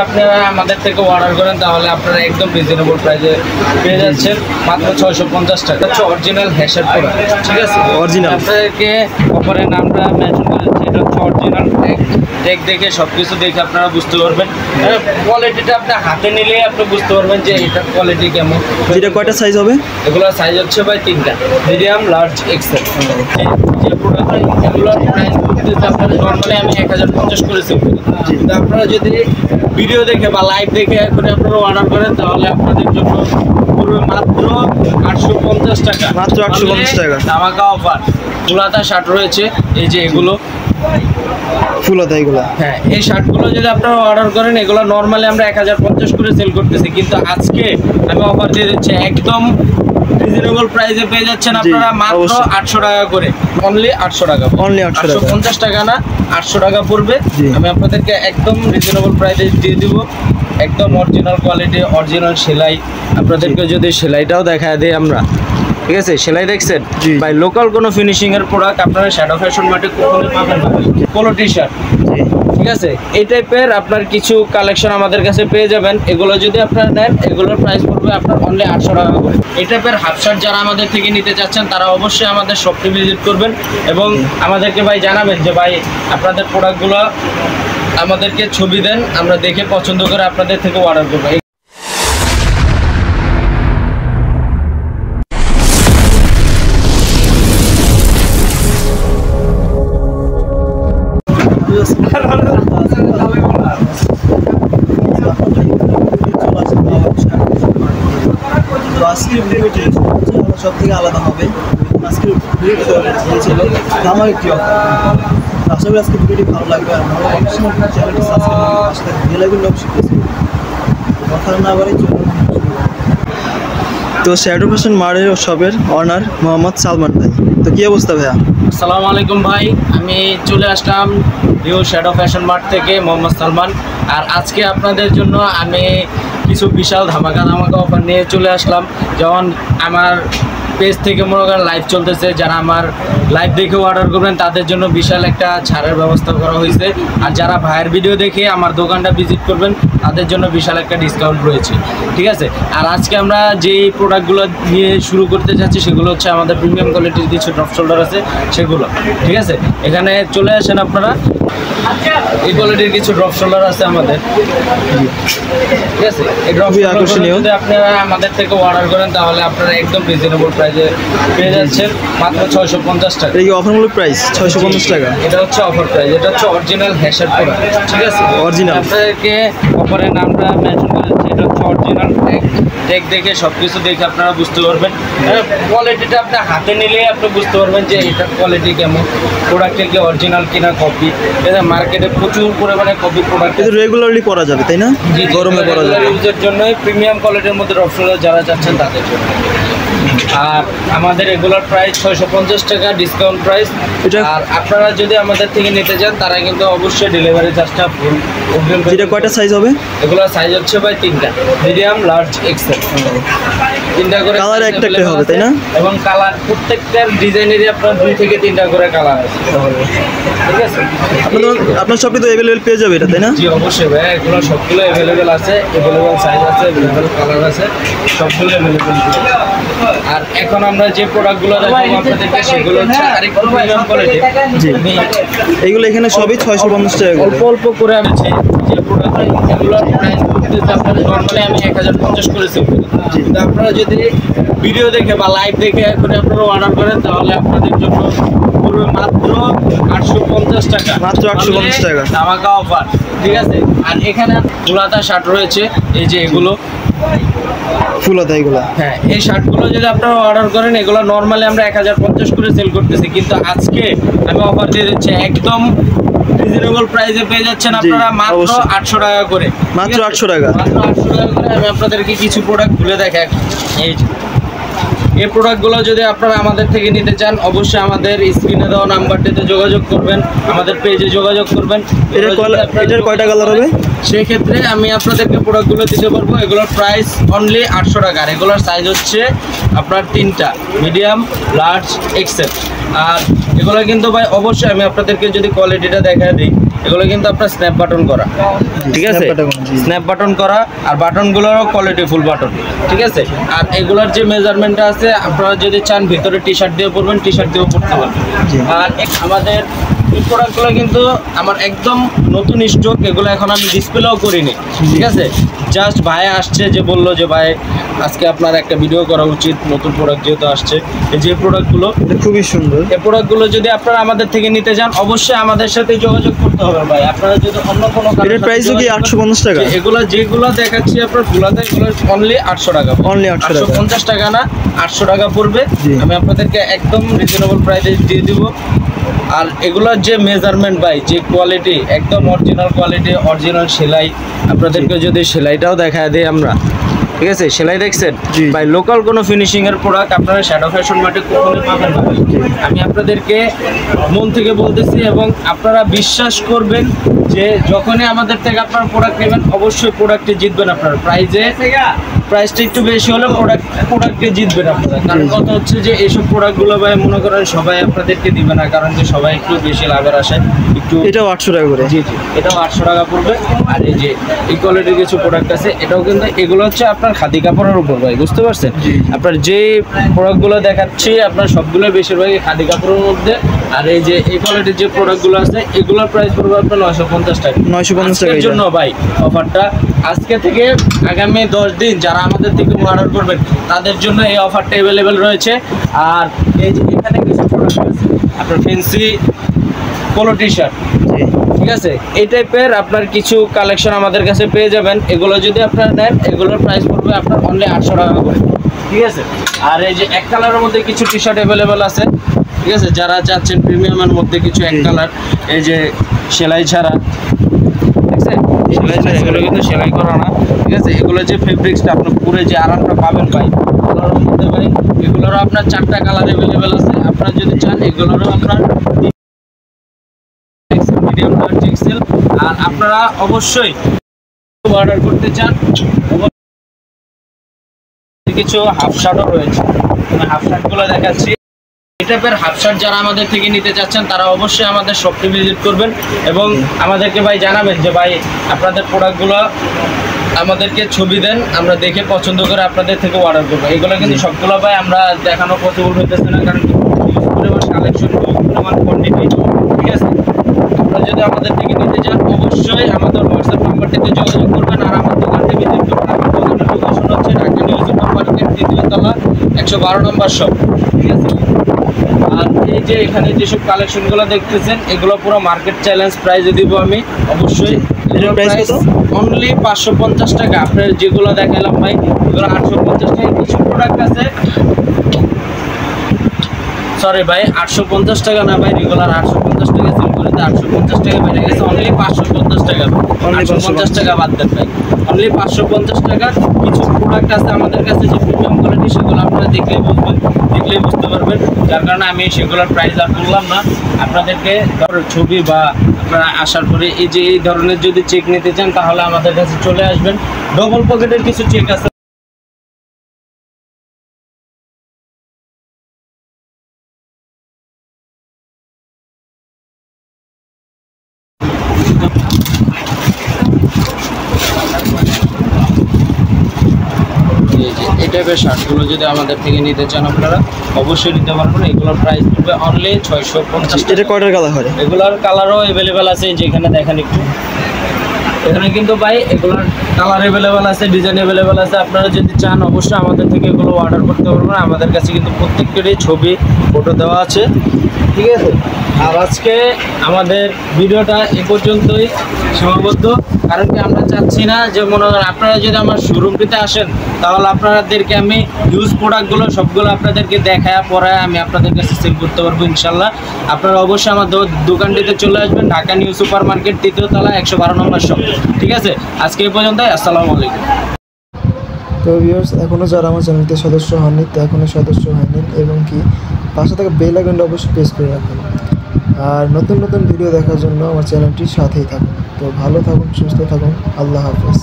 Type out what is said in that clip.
আপনারা আমাদের থেকে অর্ডার করেন তাহলে আপনারা একদম রিজনেবল প্রাইসে পেয়ে যাচ্ছেন মাত্র 650 টাকা। হচ্ছে অরিজিনাল হ্যাশের প্রোডাক্ট, ঠিক আছে? অরিজিনাল আপনাদেরকে অপরের নামটা মেনশন করেছি, এটা হচ্ছে অরিজিনাল ট্যাগ দেখে সবকিছু দেখে আপনারা বুঝতে পারবেন। কোয়ালিটিটা আপনি হাতে নিলেই আপনি বুঝতে পারবেন যে এটার কোয়ালিটি কেমন। এটা কয়টা সাইজ হবে? এগুলোর সাইজ হচ্ছে ভাই 3টা, মিডিয়াম, লার্জ, এক্সেল। যে প্রোডাক্ট এগুলোর প্রাইস করতেছে আপনারা নর্মালি আমি 1050 করেছি, কিন্তু আপনারা যদি ভিডিও দেখে বা লাইভ দেখে করে আপনারা অর্ডার করেন তাহলে আপনাদের জন্য পড়বে মাত্র 850 টাকা। মাত্র 850 টাকা ধামাকা অফার। ফুলাতা শার্ট রয়েছে, এই যে এগুলো ফুলাতা, এগুলো হ্যাঁ, এই শার্টগুলো যদি আপনারা অর্ডার করেন এগুলো নর্মালি আমরা 1050 করে সেল করতেছি, কিন্তু আজকে আমি অফার দিয়ে দিচ্ছি একদম রিজনেবল প্রাইসে পেয়ে যাচ্ছেন আপনারা মাত্র 800 টাকা করে। অনলি 800 টাকা, অনলি 850 টাকা না, 800 টাকা পড়বে। আমি আপনাদেরকে একদম রিজনেবল প্রাইসে দিয়ে দিব, একদম অরিজিনাল কোয়ালিটি, অরিজিনাল সেলাই। আপনাদেরকে যদি সেলাইটাও দেখায় দিই আমরা, ঠিক আছে? সেলাই দেখছেন ভাই, লোকাল কোনো ফিনিশিং এর প্রোডাক্ট আপনারা শ্যাডো ফ্যাশন মার্টে কখনো পাবেন না। পোলো টি শার্ট, ঠিক আছে? এই টাইপের আপনার কিছু কালেকশন আমাদের কাছে পেয়ে যাবেন। এগুলো যদি আপনারা নেন এগুলোর প্রাইস পড়বে আপনার অনলি 800 টাকা করে। এই টাইপের হাফ শার্ট যারা আমাদের থেকে নিতে চাচ্ছেন তারা অবশ্যই আমাদের শপটি ভিজিট করবেন এবং আমাদেরকে ভাই জানাবেন যে ভাই আপনাদের প্রোডাক্টগুলো আমাদেরকে ছবি দেন, আমরা দেখে পছন্দ করে আপনাদের থেকে অর্ডার করবো। আজকের ভিডিওটি সব থেকে আলাদা হবে। আজকের ভিডিওটি ছিল আমার একটি অফার। আশা করি আজকের ভিডিওটি ভালো লাগবে। আর চ্যানেলটি সাবস্ক্রাইব করে বেল আইকন শিখতেছি কথা না বলে চলুন। তো শ্যাডো ফ্যাশন মার্টের শপের অনার মোহাম্মদ সালমান ভাই, তো কী অবস্থা ভাইয়া? আসসালামু আলাইকুম ভাই, আমি চলে আসলাম নিউ শ্যাডো ফ্যাশন মার্ট থেকে, মোহাম্মদ সালমান। আর আজকে আপনাদের জন্য আমি কিছু বিশাল ধামাকা অফার নিয়ে চলে আসলাম। যেমন আমার পেজ থেকে মনে করেন লাইভ চলতেছে, যারা আমার লাইভ দেখে অর্ডার করবেন তাদের জন্য বিশাল একটা ছাড়ের ব্যবস্থা করা হয়েছে। আর যারা ভাইয়ের ভিডিও দেখে আমার দোকানটা ভিজিট করবেন তাদের জন্য বিশাল একটা ডিসকাউন্ট রয়েছে, ঠিক আছে? আর আজকে আমরা যেই প্রোডাক্টগুলো নিয়ে শুরু করতে যাচ্ছি সেগুলো হচ্ছে আমাদের প্রিমিয়াম কোয়ালিটির কিছু ড্রপ শোল্ডার আছে সেগুলো, ঠিক আছে? এখানে চলে আসেন আপনারা, এই কোয়ালিটির কিছু ড্রপ শোল্ডার আছে আমাদের, ঠিক আছে? এই ড্রপ শোল্ডার যদি আপনারা আমাদের থেকে অর্ডার করেন তাহলে আপনারা একদম রিজনেবল প্রাইসে পেয়ে যাচ্ছেন মাত্র 650 টাকা। এই অফারমূলক প্রাইস 650 টাকা। এটা হচ্ছে অফার প্রাইস, এটা হচ্ছে অরিজিনাল হ্যাশের প্রোডাক্ট, ঠিক আছে? অরিজিনাল। আপনাদেরকে অপরের নামটা মেনশন করেছি, এটা হচ্ছে অরিজিনাল ট্যাগ দেখে সবকিছু দেখে আপনারা বুঝতে পারবেন। কোয়ালিটিটা আপনি হাতে নিলেই আপনি বুঝতে পারবেন যে এটার কোয়ালিটি কেমন, প্রোডাক্টটা কি অরিজিনাল কিনা কপি। এটা মার্কেটে প্রচুর পরিমাণে কপি প্রোডাক্ট, কিন্তু রেগুলারলি পরা যাবে তাই না? গরমে পরা যাবে। ইউজের জন্যই প্রিমিয়াম কোয়ালিটির মধ্যে ড্রপ শোল্ডার যারা চাচ্ছেন তাদের জন্য। আর আমাদের রেগুলার প্রাইস 650 টাকা, ডিসকাউন্ট প্রাইস। আর আপনারা যদি আমাদের থেকে নিতে চান তারা কিন্তু অবশ্যই ডেলিভারি চার্জটা ফুল। এটা কয়টা সাইজ হবে? এগুলোর সাইজ হচ্ছে ভাই 3টা, মিডিয়াম, লার্জ, এক্সেল। 3টা করে কালার একটা হবে তাই না? এবং কালার প্রত্যেকটার ডিজাইনেরই আপনার 2 থেকে 3টা করে কালার আছে, ঠিক আছে? আপনার শপে তো অ্যাভেলেবেল পেয়ে যাবে এটা তাই না? জি অবশ্যই ভাই, এগুলো সবগুলো অ্যাভেলেবেল আছে, অ্যাভেলেবেল সাইজ আছে, অ্যাভেলেবেল কালার আছে, সবগুলো অ্যাভেলেবেল। আর এখন আমরা যে প্রোডাক্টগুলো দেখাবো আপনাদেরকে সেগুলো হচ্ছে আরেকটু প্রিমিয়াম কোয়ালিটি। জি, এইগুলো এখানে সবই 650 টাকা। অল্প অল্প করে আনছি যে প্রোডাক্ট, এগুলোর প্রাইস করতেছে আপনাদের নর্মালি আমি 1050 করেছি, কিন্তু আপনারা যদি ভিডিও দেখে বা লাইভ দেখে করে আপনারা অর্ডার করেন তাহলে আপনাদের জন্য পড়বে মাত্র 850 টাকা। মাত্র 850 টাকা ধামাকা অফার, ঠিক আছে? আর এখানে ফুলাতা শার্ট রয়েছে, এই যে এগুলো ফুলাতা, এগুলো হ্যাঁ, এই শার্টগুলো যদি আপনারা অর্ডার করেন এগুলো নর্মালি আমরা 1050 করে সেল করতেছি, কিন্তু আজকে আমি অফার দিয়ে দিচ্ছি একদম রিজনেবল প্রাইসে পেয়ে যাচ্ছেন আপনারা মাত্র 800 টাকা করে। মাত্র 800 টাকা, মাত্র 800 টাকা করে। আমি আপনাদেরকে কিছু প্রোডাক্ট খুলে দেখাই। এই প্রোডাক্টগুলো যদি আপনারা আমাদের থেকে নিতে চান অবশ্যই আমাদের স্ক্রিনে দেওয়া নাম্বারটিতে যোগাযোগ করবেন, আমাদের পেজে যোগাযোগ করবেন। এটার কয়টা কালার হবে? সেই ক্ষেত্রে আমি আপনাদেরকে প্রোডাক্টগুলো দিতে পারবো। এগুলোর প্রাইস অনলি 800 টাকা। আর এগুলোর সাইজ হচ্ছে আপনার 3টা, মিডিয়াম, লার্জ, এক্সেল। আর এগুলো কিন্তু ভাই অবশ্যই আমি আপনাদেরকে যদি কোয়ালিটিটা দেখা দিই, এগুলো কিন্তু আপনার স্ন্যাপ বাটন করা, ঠিক আছে, স্ন্যাপ বাটন করা, আর বাটনগুলোরও কোয়ালিটি ফুল বাটন, ঠিক আছে। আর এগুলোর যে মেজারমেন্টটা আছে, আপনারা যদি চান ভিতরে টি শার্ট দিয়ে পরবেন, টি শার্ট দিয়েও পরতে পারবেন। আর আমাদের এই প্রোডাক্টগুলো কিন্তু আমার একদম নতুন স্টক, এগুলো এখন আমি ডিসপ্লেও করিনি, ঠিক আছে। জাস্ট ভাই আসছে যে বললো যে ভাই আজকে আপনার একটা ভিডিও করা উচিত, নতুন প্রোডাক্ট যেহেতু আসছে। এই যে প্রোডাক্টগুলো খুবই সুন্দর, এই প্রোডাক্টগুলো যদি আপনারা আমাদের থেকে নিতে চান, অবশ্যই আমাদের সাথে যোগাযোগ করতে হবে ভাই। আপনারা যদি অন্য কোনো এর প্রাইসও কি 850 টাকা? এগুলো যেগুলো দেখাচ্ছি আপনার ফুলাতে, এগুলো অনলি 800 টাকা, অনলি 850 টাকা না, 800 টাকা পড়বে। আমি আপনাদেরকে একদম রিজনেবল প্রাইসে দিয়ে দিব। আর এগুলোর যে মেজারমেন্ট ভাই, যে কোয়ালিটি, একদম অরিজিনাল কোয়ালিটি, অরিজিনাল সেলাই। আপনাদেরকে যদি সেলাইটাও দেখায় দিই আমরা, ঠিক আছে, সেলাই দেখছেন ভাই, লোকাল কোনো ফিনিশিং এর প্রোডাক্ট আপনারা শ্যাডো ফ্যাশন মার্টে কখনোই পাবেন না। আমি আপনাদেরকে মন থেকে বলতেছি, এবং আপনারা বিশ্বাস করবেন যে যখনই আমাদের থেকে আপনারা প্রোডাক্ট নেবেন, অবশ্যই প্রোডাক্টে জিতবেন আপনারা। প্রাইসটা একটু বেশি হলে প্রোডাক্টে জিতবেন আপনারা। কারণ কথা হচ্ছে যে এইসব প্রোডাক্টগুলো ভাই মনে করেন সবাই আপনাদেরকে দিবে না, কারণ যে সবাই একটু বেশি লাভের আশায় একটু। এটাও 800 টাকা করে? জি জি, এটাও 800 টাকা পড়বে। আর এই যে এই কোয়ালিটির কিছু প্রোডাক্ট আছে, এটাও কিন্তু, এগুলো হচ্ছে আপনার খাদি কাপড়ের উপর ভাই, বুঝতে পারছেন। আপনার যে প্রোডাক্টগুলো দেখাচ্ছি আপনার সবগুলো বেশিরভাগই খাদি কাপড়ের মধ্যে। আর এই যে এই কোয়ালিটির যে প্রোডাক্টগুলো আছে, এগুলোর প্রাইস পড়বে আপনার 950 টাকা। 950 টাকার জন্য ভাই অফারটা, আজকে থেকে আগামী 10 দিন যারা আমাদের থেকে অর্ডার করবেন তাদের জন্য এই অফারটা অ্যাভেলেবেল রয়েছে। আর এই যে এখানে কিছু প্রোডাক্ট আছে আপনার ফ্যান্সি পোলো টি শার্ট, ঠিক আছে, এই টাইপের আপনার কিছু কালেকশন আমাদের কাছে পেয়ে যাবেন। এগুলো যদি আপনারা নেন, এগুলোর প্রাইস পড়বে আপনার অনলি 800 টাকা করে, ঠিক আছে। আর এই যে এক কালারের মধ্যে কিছু টি শার্ট অ্যাভেলেবেল আছে, ঠিক আছে, যারা চাচ্ছেন প্রিমিয়ামের মধ্যে কিছু এক কালার, এই যে সেলাই ছাড়া, দেখছেন, সেলাই ছাড়া, এগুলো কিন্তু সেলাই করা না, ঠিক আছে। এগুলো যে ফেব্রিক্সটা আপনার পুরো যে আরামটা পাবেন ভাই, এগুলোর মধ্যে ভাই, এগুলোরও আপনার 4টা কালার অ্যাভেলেবেল আছে। আপনারা যদি চান, এগুলোরও আপনার মিডিয়াম, লার্জ, এক্সেল। আর আপনারা অবশ্যই অর্ডার করতে চান, কিছু হাফ শার্টও রয়েছে, আমি হাফ শার্টগুলো দেখাচ্ছি। এই টাইপের হাফ শার্ট যারা আমাদের থেকে নিতে চাচ্ছেন, তারা অবশ্যই আমাদের শপটি ভিজিট করবেন এবং আমাদেরকে ভাই জানাবেন যে ভাই আপনাদের প্রোডাক্টগুলো আমাদেরকে ছবি দেন, আমরা দেখে পছন্দ করে আপনাদের থেকে অর্ডার করবো। এগুলো কিন্তু সবগুলো ভাই আমরা দেখানো পসিবল হইতেছে না, কারণ কালেকশন, পরিমাণ কোয়ান্টিটি, ঠিক আছে। আপনারা যদি আমাদের থেকে নিতে চান, অবশ্যই আমাদের হোয়াটসঅ্যাপ নাম্বারটিতে যোগাযোগ করবেন আর আমার দোকানটি ভিজিট করবেন। আমার দোকানের লোকেশন হচ্ছে ঢাকা নিউ সুপার মার্কেট, 3য় তলা, 112 নম্বর শপ, ঠিক আছে। আর এই যে এখানে যেসব কালেকশনগুলো দেখতেছেন, এগুলো পুরো মার্কেট চ্যালেঞ্জ প্রাইসে দিব আমি, অবশ্যই। প্রাইস অনলি 550 টাকা। আপনার যেগুলো দেখালাম ভাই, এগুলো 850 টাকা। কিছু প্রোডাক্ট আছে, সরি ভাই, 850 টাকা না ভাই, রেগুলার 850 টাকা সেল করে 850 টাকা বেড়ে গেছে, অনলি 550 টাকা। 850 টাকা বাদ দেন ভাই, অনলি 550 টাকা। কিছু প্রোডাক্ট আছে আমাদের কাছে যে প্রিমিয়াম কোয়ালিটি, সেগুলো আপনারা দেখলেই বুঝতে পারবেন, যার কারণে আমি সেগুলোর প্রাইস আর বললাম না। আপনাদেরকে ছবি বা আপনারা আসার পরে এই যে এই ধরনের যদি চেক নিতে চান, তাহলে আমাদের কাছে চলে আসবেন। ডবল পকেটের কিছু চেক আছে, এই টাইপের শার্টগুলো যদি আমাদের থেকে নিতে চান, আপনারা অবশ্যই নিতে পারবেন। এগুলোর প্রাইস পড়বে অনলি 650 টাকা। এটা কয়টার কালার হয়? এগুলোর কালারও অ্যাভেলেবেল আছে, যেখানে দেখেন একটু, এখানে কিন্তু ভাই এগুলোর কালার অ্যাভেলেবেল আছে, ডিজাইন অ্যাভেলেবেল আছে। আপনারা যদি চান, অবশ্যই আমাদের থেকে এগুলো অর্ডার করতে পারবেন। আমাদের কাছে কিন্তু প্রত্যেকটারই ছবি, ফটো দেওয়া আছে, ঠিক আছে। আর আজকে আমাদের ভিডিওটা এ পর্যন্তই সীমাবদ্ধ, কারণ কি আমরা চাচ্ছি না যে মনে করেন আপনারা যদি আমার শোরুমটিতে আসেন, তাহলে আপনাদেরকে আমি ইউজ প্রোডাক্টগুলো সবগুলো আপনাদেরকে দেখায় পড়ায় আমি আপনাদের কাছে সেল করতে পারবো ইনশাল্লাহ। আপনারা অবশ্যই আমার দোকানটিতে চলে আসবেন, ঢাকা নিউ সুপার মার্কেট, 3য় তলা, 112 নম্বর শপ, ঠিক আছে। আজকে এই পর্যন্ত, আসসালামু আলাইকুম। তো ভিউয়ার্স, এখনও যারা আমার চ্যানেলতে সদস্য হননি, তো এখনও সদস্য হয়নি, এবং কি পাশে থাকা বেল আইকনটা অবশ্যই প্রেস করে রাখুন। আর নতুন নতুন ভিডিও দেখার জন্য আমার চ্যানেলটির সাথেই থাকুন। তো ভালো থাকুন, সুস্থ থাকুন, আল্লাহ হাফেজ।